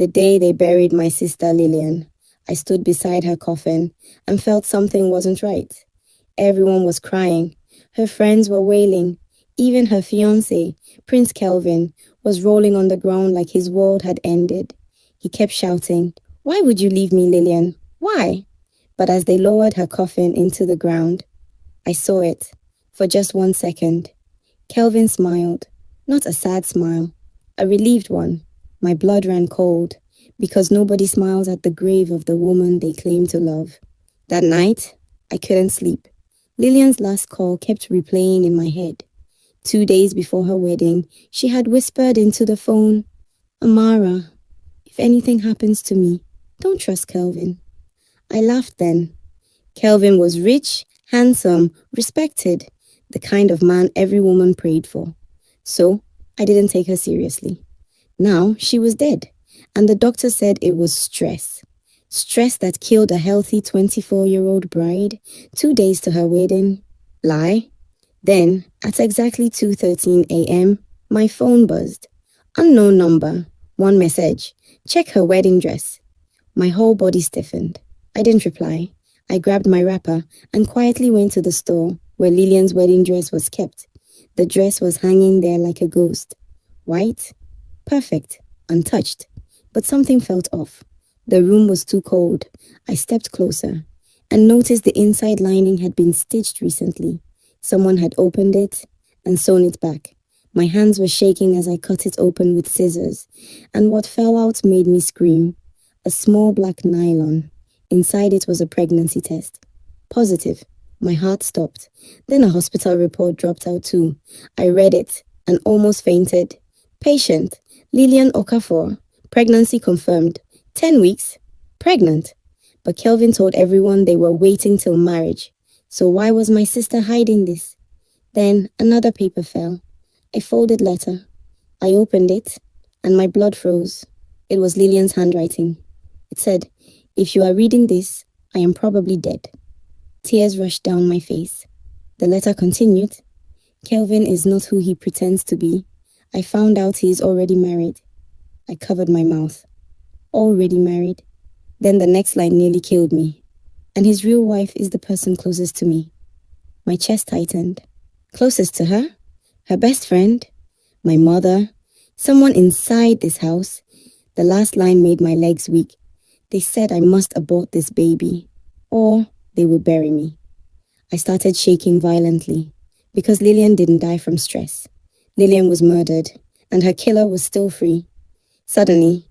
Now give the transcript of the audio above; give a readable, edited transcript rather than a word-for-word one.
The day they buried my sister Lillian, I stood beside her coffin and felt something wasn't right. Everyone was crying. Her friends were wailing. Even her fiancé, Prince Kelvin, was rolling on the ground like his world had ended. He kept shouting, "Why would you leave me, Lillian? Why?" But as they lowered her coffin into the ground, I saw it for just 1 second. Kelvin smiled, not a sad smile, a relieved one. My blood ran cold because nobody smiles at the grave of the woman they claim to love. That night, I couldn't sleep. Lillian's last call kept replaying in my head. 2 days before her wedding, she had whispered into the phone, "Amara, if anything happens to me, don't trust Kelvin." I laughed then. Kelvin was rich, handsome, respected, the kind of man every woman prayed for. So I didn't take her seriously. Now she was dead, and the doctor said it was stress. Stress that killed a healthy 24-year-old bride 2 days to her wedding. Lie. Then, at exactly 2:13 a.m., my phone buzzed. Unknown number. One message. Check her wedding dress. My whole body stiffened. I didn't reply. I grabbed my wrapper and quietly went to the store where Lillian's wedding dress was kept. The dress was hanging there like a ghost. White, perfect, untouched. But something felt off. The room was too cold. I stepped closer and noticed the inside lining had been stitched recently. Someone had opened it and sewn it back. My hands were shaking as I cut it open with scissors, and what fell out made me scream. A small black nylon. Inside it was a pregnancy test. Positive. My heart stopped. Then a hospital report dropped out too. I read it and almost fainted. Patient, Lillian Okafor. Pregnancy confirmed. 10 weeks. Pregnant. But Kelvin told everyone they were waiting till marriage. So why was my sister hiding this? Then another paper fell. A folded letter. I opened it and my blood froze. It was Lillian's handwriting. It said, "If you are reading this, I am probably dead." Tears rushed down my face. The letter continued. "Kelvin is not who he pretends to be. I found out he is already married." I covered my mouth. Already married. Then the next line nearly killed me. "And his real wife is the person closest to me." My chest tightened. Closest to her? Her best friend? My mother? Someone inside this house? The last line made my legs weak. They said I must abort this baby, or they will bury me. I started shaking violently, because Lillian didn't die from stress. Lillian was murdered, and her killer was still free. Suddenly,